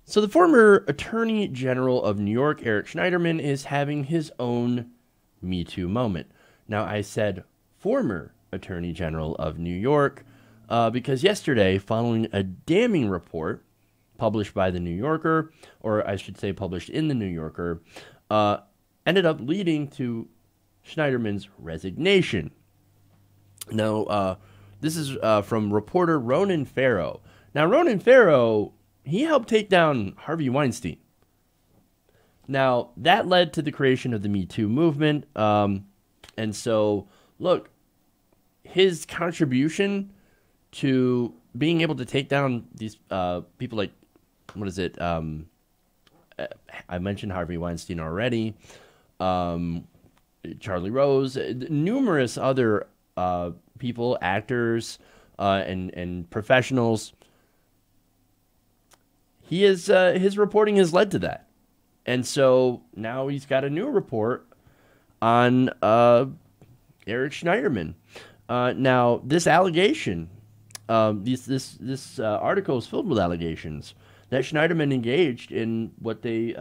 So the former Attorney General of New York, Eric Schneiderman, is having his own Me Too moment. Now, I said former Attorney General of New York because yesterday, following a damning report published by the New Yorker, or I should say published in the New Yorker, ended up leading to Schneiderman's resignation. Now, this is from reporter Ronan Farrow. Now, Ronan Farrow, he helped take down Harvey Weinstein. Now, that led to the creation of the Me Too movement. And so, look, his contribution to being able to take down these people like, what is it? I mentioned Harvey Weinstein already. Charlie Rose, numerous other people, actors, and professionals. His reporting has led to that. And so now he's got a new report on Eric Schneiderman. Now, this allegation, this article is filled with allegations that Schneiderman engaged in what they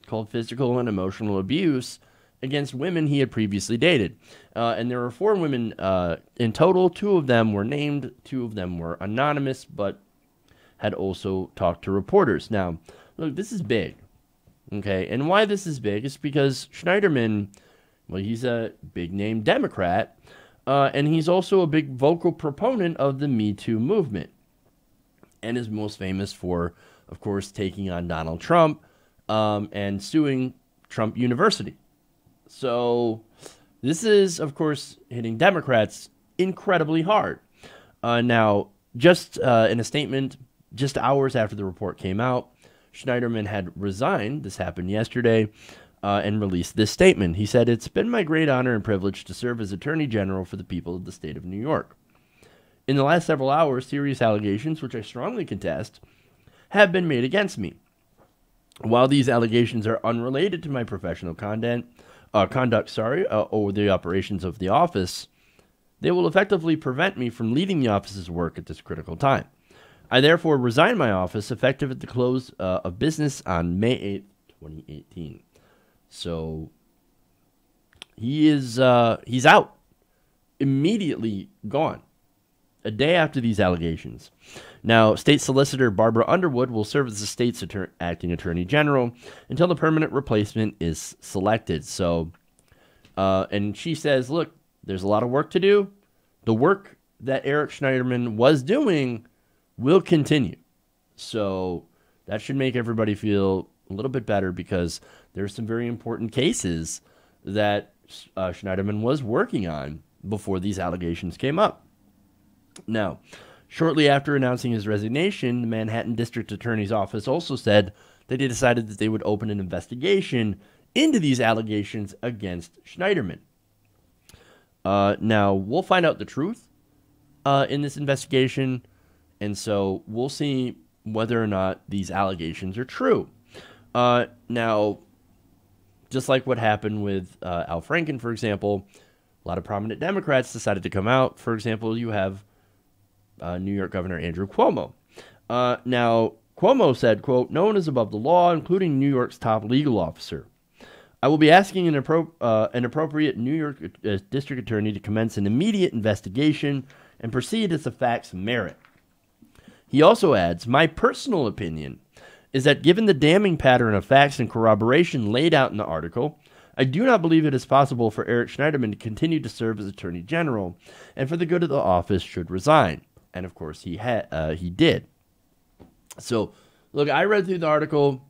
called physical and emotional abuse against women he had previously dated. And there were 4 women in total. 2 of them were named. 2 of them were anonymous, but had also talked to reporters. Now, look, this is big. Okay, and why this is big is because Schneiderman, well, he's a big-name Democrat, and he's also a big vocal proponent of the Me Too movement, and is most famous for, of course, taking on Donald Trump and suing Trump University. So this is, of course, hitting Democrats incredibly hard. Now, just in a statement, just hours after the report came out, Schneiderman had resigned. This happened yesterday, and released this statement. He said, "It's been my great honor and privilege to serve as Attorney General for the people of the state of New York. In the last several hours, serious allegations, which I strongly contest, have been made against me. While these allegations are unrelated to my professional conduct, or the operations of the office, they will effectively prevent me from leading the office's work at this critical time. I therefore resign my office effective at the close of business on May 8th, 2018. So he's out, immediately gone, a day after these allegations. Now, State Solicitor Barbara Underwood will serve as the state's acting Attorney General until the permanent replacement is selected. So, and she says, look, there's a lot of work to do. The work that Eric Schneiderman was doing will continue. So that should make everybody feel a little bit better, because there's some very important cases that Schneiderman was working on before these allegations came up. Now, shortly after announcing his resignation, the Manhattan District Attorney's Office also said that they decided that they would open an investigation into these allegations against Schneiderman. Now, we'll find out the truth in this investigation, and so we'll see whether or not these allegations are true. Now, just like what happened with Al Franken, for example, a lot of prominent Democrats decided to come out. For example, you have New York Governor Andrew Cuomo. Now, Cuomo said, quote, "No one is above the law, including New York's top legal officer. I will be asking an appropriate New York district attorney to commence an immediate investigation and proceed as the facts merit." He also adds, "My personal opinion is that given the damning pattern of facts and corroboration laid out in the article, I do not believe it is possible for Eric Schneiderman to continue to serve as Attorney General, and for the good of the office should resign." And of course he did. So look, I read through the article.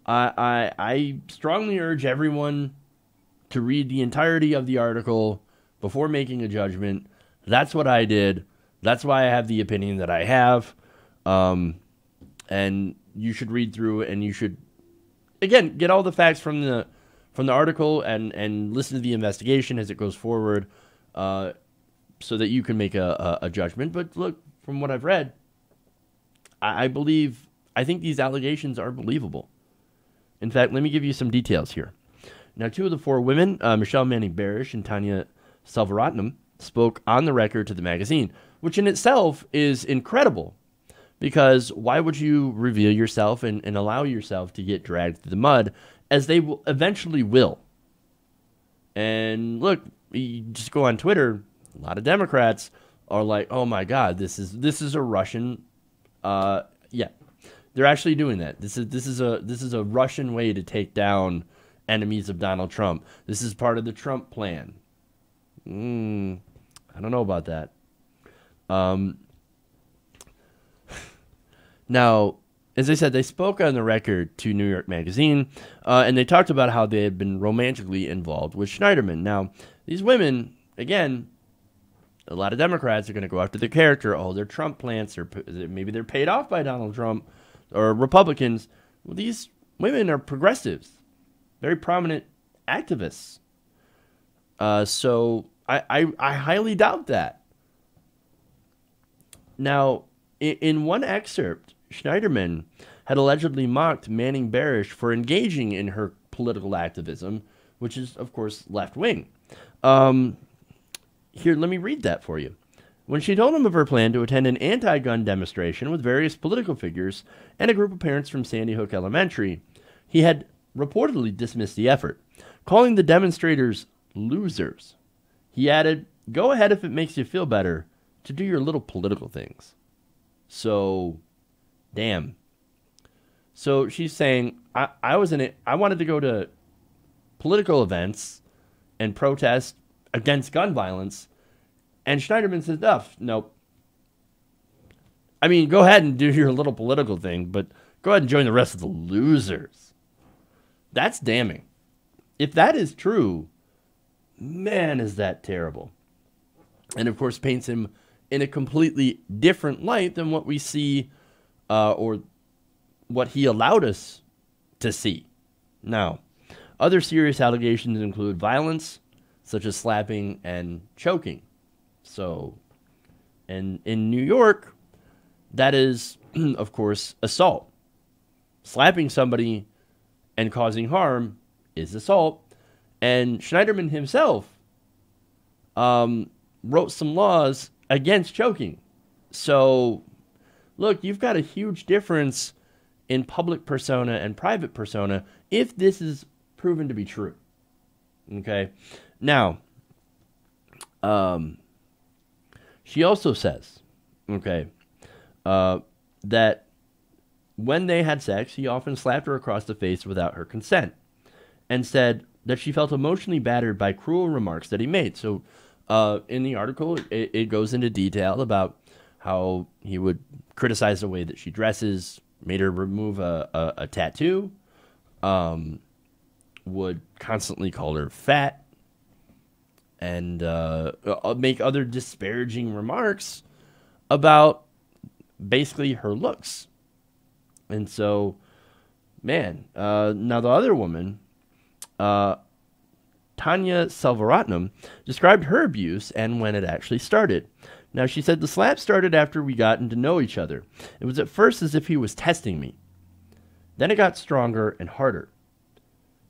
I strongly urge everyone to read the entirety of the article before making a judgment. That's what I did. That's why I have the opinion that I have. And you should read through it, and you should, again, get all the facts from the article and listen to the investigation as it goes forward, so that you can make a judgment. But look, from what I've read, I think these allegations are believable. In fact, let me give you some details here. Now, 2 of the 4 women, Michelle Manning Barish and Tanya Selvaratnam, spoke on the record to the magazine, which in itself is incredible, Because why would you reveal yourself and allow yourself to get dragged through the mud, as they will eventually will? And look, you just go on Twitter, a lot of Democrats are like, oh my God, this is a Russian, yeah, they're actually doing that. This is a Russian way to take down enemies of Donald Trump. This is part of the Trump plan. I don't know about that. Now, as I said, they spoke on the record to New York Magazine, and they talked about how they had been romantically involved with Schneiderman. Now, these women, again, a lot of Democrats are going to go after their character. Oh, they're Trump plants, or maybe they're paid off by Donald Trump, or Republicans. Well, these women are progressives, very prominent activists. So I highly doubt that. Now, in one excerpt, Schneiderman had allegedly mocked Manning Barish for engaging in her political activism, which is, of course, left-wing. Here, let me read that for you. When she told him of her plan to attend an anti-gun demonstration with various political figures and a group of parents from Sandy Hook Elementary, he had reportedly dismissed the effort, calling the demonstrators losers. He added, "Go ahead if it makes you feel better to do your little political things." So, damn. So she's saying, I wanted to go to political events and protest against gun violence, and Schneiderman says, nope. I mean, go ahead and do your little political thing, but go ahead and join the rest of the losers. That's damning. If that is true, man, is that terrible. And of course, paints him in a completely different light than what we see, or what he allowed us to see. Now, other serious allegations include violence, such as slapping and choking. So, and in New York, that is, of course, assault. Slapping somebody and causing harm is assault. And Schneiderman himself wrote some laws against choking. So, look, you've got a huge difference in public persona and private persona if this is proven to be true. Okay? Now, she also says, okay, that when they had sex, he often slapped her across the face without her consent, and said that she felt emotionally battered by cruel remarks that he made. So, in the article, it goes into detail about how he would criticize the way that she dresses, made her remove a tattoo, would constantly call her fat, and make other disparaging remarks about basically her looks. And so, man, now the other woman, Tanya Selvaratnam, described her abuse and when it actually started. Now, she said, the slap started after we gotten to know each other. It was at first as if he was testing me. Then it got stronger and harder.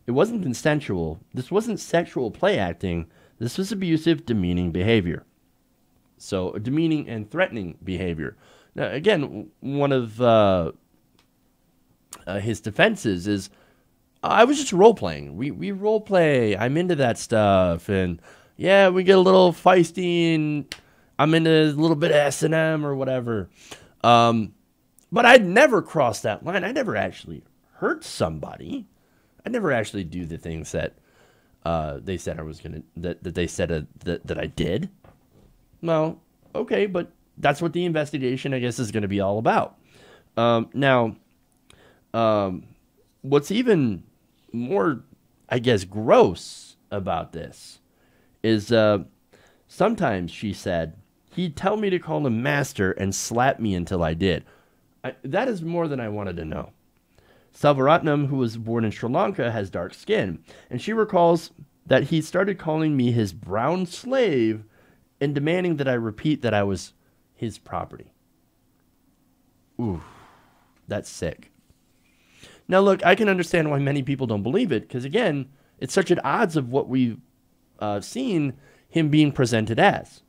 It wasn't consensual. This wasn't sexual play acting. This was abusive, demeaning behavior. So, demeaning and threatening behavior. Now, again, one of his defenses is, I was just role-playing. We role-play. I'm into that stuff. And, yeah, we get a little feisty, and I'm into a little bit of S&M or whatever. But I'd never cross that line. I never actually hurt somebody. I never actually do the things that they said I was going to, that they said that I did. Well, okay, but that's what the investigation, I guess, is going to be all about. Now, what's even more, I guess, gross about this is sometimes, she said, he'd tell me to call him master and slap me until I did. That is more than I wanted to know. Selvaratnam, who was born in Sri Lanka, has dark skin, and she recalls that he started calling me his brown slave and demanding that I repeat that I was his property. Ooh, that's sick. Now, look, I can understand why many people don't believe it, because, again, it's such at odds of what we've seen him being presented as.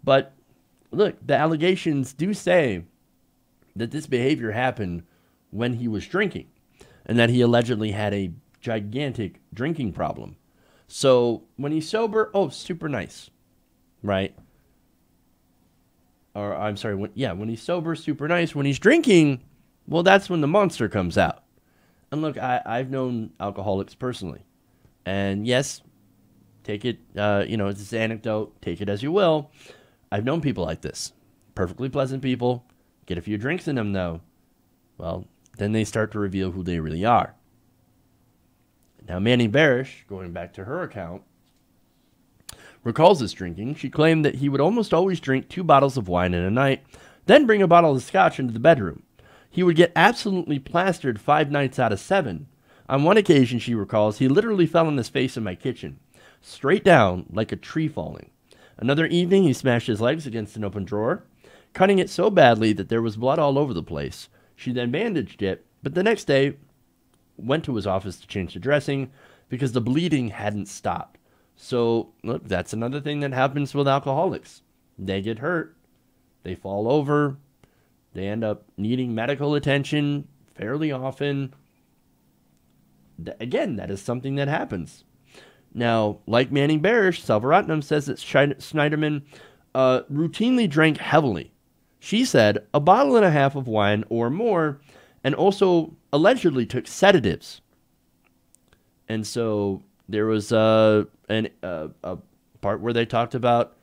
But, look, the allegations do say that this behavior happened when he was drinking, and that he allegedly had a gigantic drinking problem. So when he's sober, oh, super nice, right? Or I'm sorry, when he's sober, super nice. When he's drinking, well, that's when the monster comes out. And look, I've known alcoholics personally, and yes, take it, it's an anecdote, take it as you will. I've known people like this, perfectly pleasant people, get a few drinks in them though, well, then they start to reveal who they really are. Now, Manning Barish, going back to her account, recalls this drinking. She claimed that he would almost always drink 2 bottles of wine in a night, then bring a bottle of scotch into the bedroom. He would get absolutely plastered 5 nights out of 7. On one occasion, she recalls, he literally fell on his face in my kitchen, straight down like a tree falling. Another evening, he smashed his legs against an open drawer, cutting it so badly that there was blood all over the place. She then bandaged it, but the next day went to his office to change the dressing because the bleeding hadn't stopped. So, look, that's another thing that happens with alcoholics. They get hurt, they fall over, they end up needing medical attention fairly often. Again, that is something that happens. Now, like Manning Barish, Selvaratnam says that Schneiderman routinely drank heavily. She said 1.5 bottles of wine or more, and also allegedly took sedatives. And so there was a part where they talked about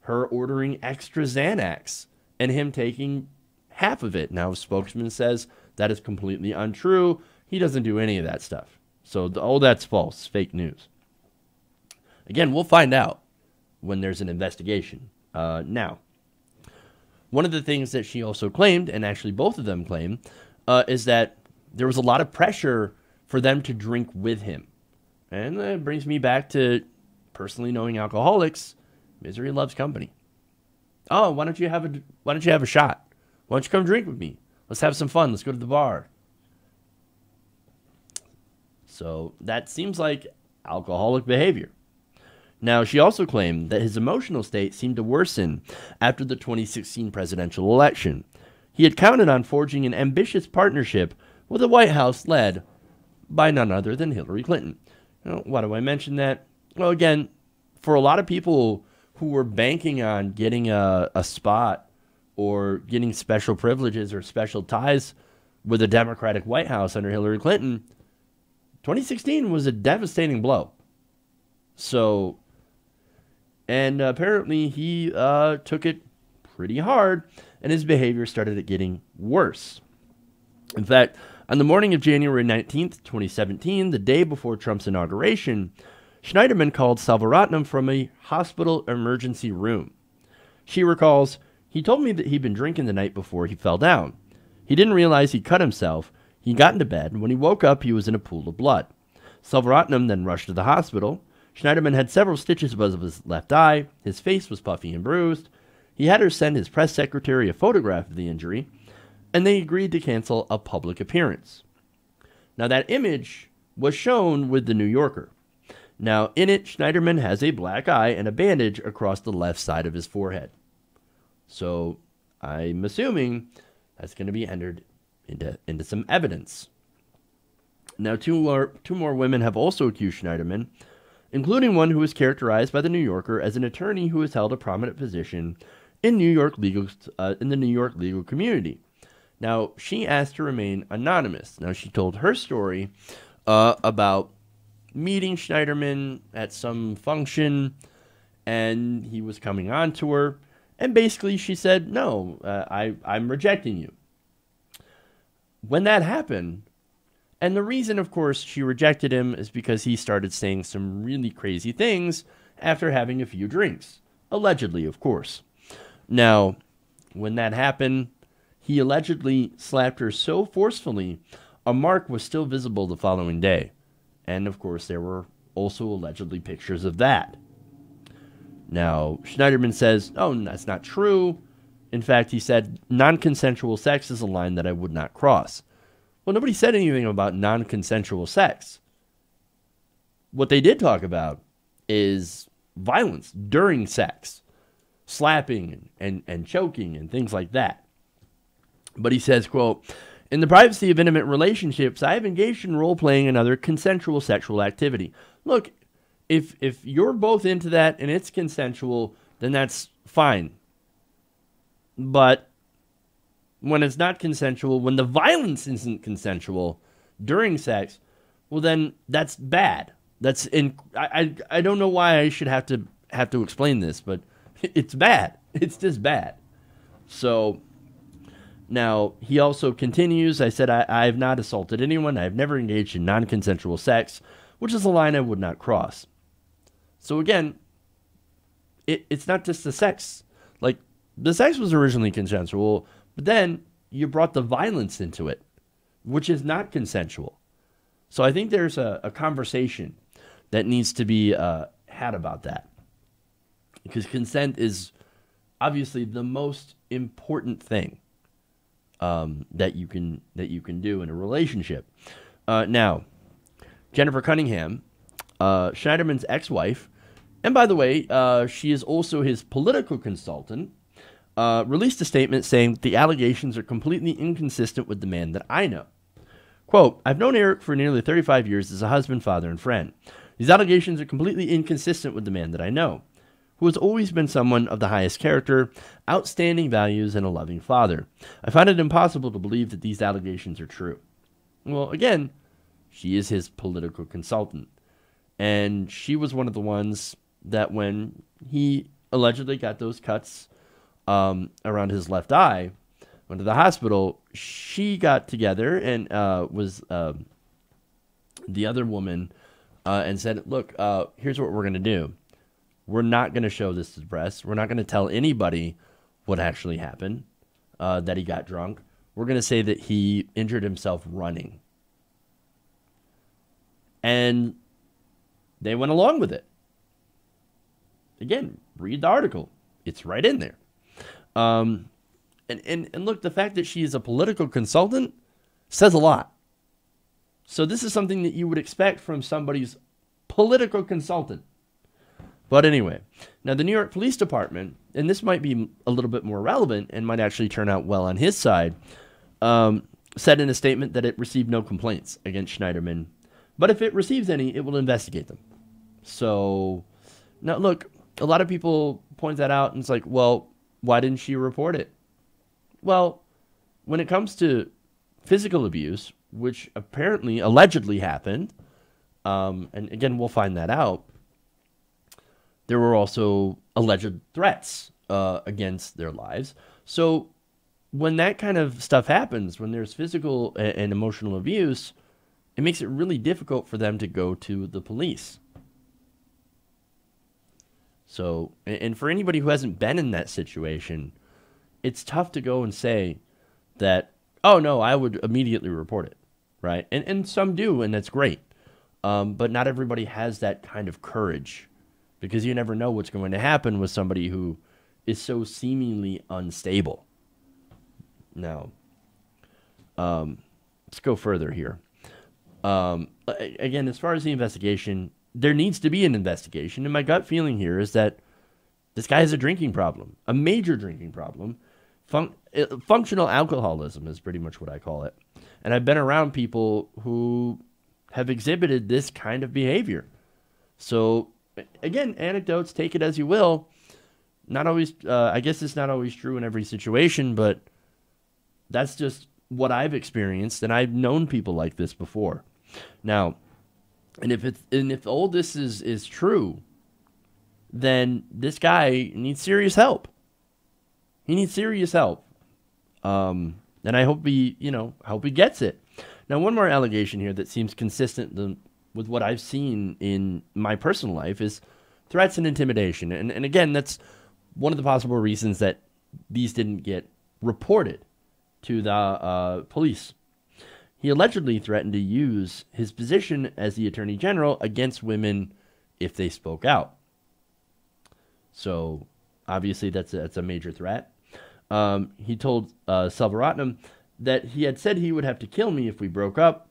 her ordering extra Xanax and him taking half of it. Now, a spokesman says that is completely untrue. He doesn't do any of that stuff. So, that's false, fake news. Again, we'll find out when there's an investigation. Now, one of the things that she also claimed, and actually both of them claim, is that there was a lot of pressure for them to drink with him. And that brings me back to personally knowing alcoholics. Misery loves company. Oh, why don't you have a shot? Why don't you come drink with me? Let's have some fun. Let's go to the bar. So that seems like alcoholic behavior. Now, she also claimed that his emotional state seemed to worsen after the 2016 presidential election. He had counted on forging an ambitious partnership with a White House led by none other than Hillary Clinton. Now, why do I mention that? Well, again, for a lot of people who were banking on getting a spot or getting special privileges or special ties with a Democratic White House under Hillary Clinton, 2016 was a devastating blow. So, and apparently he took it pretty hard, and his behavior started getting worse. In fact, on the morning of January 19th, 2017, the day before Trump's inauguration, Schneiderman called Selvaratnam from a hospital emergency room. She recalls, he told me that he'd been drinking the night before he fell down. He didn't realize he cut himself. He got into bed, and when he woke up, he was in a pool of blood. Selvaratnam then rushed to the hospital. Schneiderman had several stitches above his left eye. His face was puffy and bruised. He had her send his press secretary a photograph of the injury, and they agreed to cancel a public appearance. Now, that image was shown with the New Yorker. Now, in it, Schneiderman has a black eye and a bandage across the left side of his forehead. So, I'm assuming that's going to be entered into some evidence. Now, two more women have also accused Schneiderman, including one who was characterized by the New Yorker as an attorney who has held a prominent position in the New York legal community. Now, she asked to remain anonymous. Now, she told her story about meeting Schneiderman at some function, and he was coming on to her, and basically she said, no, I'm rejecting you. When that happened, and the reason, of course, she rejected him is because he started saying some really crazy things after having a few drinks. Allegedly, of course. Now, when that happened, he allegedly slapped her so forcefully, a mark was still visible the following day. And, of course, there were also allegedly pictures of that. Now, Schneiderman says, oh, that's not true. In fact, he said, non-consensual sex is a line that I would not cross. Well, nobody said anything about non-consensual sex. What they did talk about is violence during sex, slapping and choking and things like that. But he says, quote, "In the privacy of intimate relationships, I have engaged in role-playing and other consensual sexual activity." Look, if you're both into that and it's consensual, then that's fine. But when it's not consensual, when the violence isn't consensual during sex, well, then that's bad. That's I don't know why I should have to explain this, but it's bad. It's just bad. So now he also continues. I said I have not assaulted anyone. I have never engaged in non-consensual sex, which is a line I would not cross. So again, it's not just the sex. Like, the sex was originally consensual, but then you brought the violence into it, which is not consensual. So I think there's a conversation that needs to be had about that, because consent is obviously the most important thing that you can do in a relationship. Now, Jennifer Cunningham, Schneiderman's ex-wife, and by the way, she is also his political consultant, released a statement saying the allegations are completely inconsistent with the man that I know. Quote, "I've known Eric for nearly 35 years as a husband, father, and friend. These allegations are completely inconsistent with the man that I know, who has always been someone of the highest character, outstanding values, and a loving father. I find it impossible to believe that these allegations are true." Well, again, she is his political consultant, and she was one of the ones that when he allegedly got those cuts around his left eye, went to the hospital, she got together and was the other woman and said, "Look, here's what we're going to do. We're not going to show this to the press. We're not going to tell anybody what actually happened, that he got drunk. We're going to say that he injured himself running." And they went along with it. Again, read the article. It's right in there. And look, the fact that she is a political consultant says a lot. So this is something that you would expect from somebody's political consultant. But anyway, now the New York Police Department, and this might be a little bit more relevant and might actually turn out well on his side, said in a statement that it received no complaints against Schneiderman. But if it receives any, it will investigate them. So now look, a lot of people point that out and it's like, well, why didn't she report it? Well, when it comes to physical abuse, which apparently, allegedly happened, and again, we'll find that out, there were also alleged threats against their lives. So when that kind of stuff happens, when there's physical and emotional abuse, it makes it really difficult for them to go to the police. So, and for anybody who hasn't been in that situation, it's tough to go and say that, oh no, I would immediately report it, right? And some do, and that's great. But not everybody has that kind of courage, because you never know what's going to happen with somebody who is so seemingly unstable. Now, let's go further here. Again, as far as the investigation, there needs to be an investigation, and my gut feeling here is that this guy has a drinking problem, a major drinking problem. Functional alcoholism is pretty much what I call it. And I've been around people who have exhibited this kind of behavior. So, again, anecdotes, take it as you will. Not always, I guess it's not always true in every situation, but that's just what I've experienced, and I've known people like this before. Now, and if all this is true, then this guy needs serious help. He needs serious help. And I hope he gets it. Now, one more allegation here that seems consistent with what I've seen in my personal life is threats and intimidation. And again, that's one of the possible reasons that these didn't get reported to the police. He allegedly threatened to use his position as the Attorney General against women if they spoke out. So, obviously, that's a major threat. He told Selvaratnam that he had said he would have to kill me if we broke up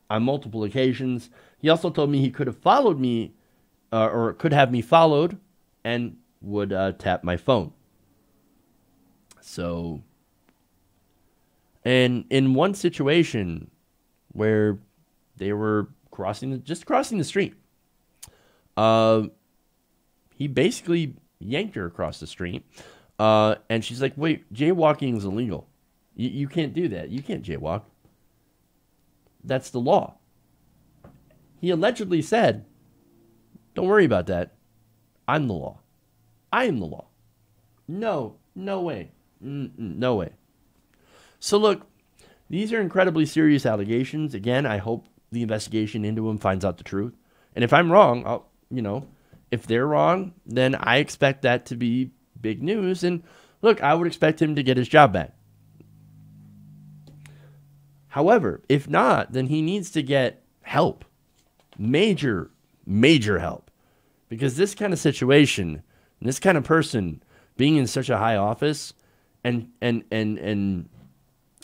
on multiple occasions. He also told me he could have followed me, or could have me followed, and would tap my phone. So, And in one situation where they were just crossing the street, he basically yanked her across the street. And she's like, wait, jaywalking is illegal. You can't do that. You can't jaywalk. That's the law. He allegedly said, don't worry about that. I'm the law. I am the law. No way. No way. So look, these are incredibly serious allegations. Again, I hope the investigation into him finds out the truth. And if I'm wrong, if they're wrong, then I expect that to be big news. And look, I would expect him to get his job back. However, if not, then he needs to get help. Major help. Because this kind of situation, this kind of person being in such a high office and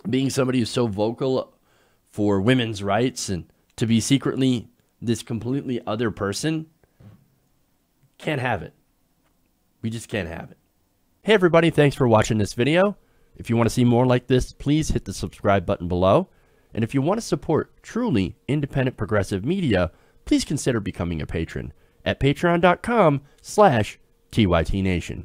being somebody who's so vocal for women's rights and to be secretly this completely other person, can't have it. We just can't have it. Hey everybody, thanks for watching this video. If you want to see more like this, please hit the subscribe button below. And if you want to support truly independent progressive media, please consider becoming a patron at patreon.com/TYTNation.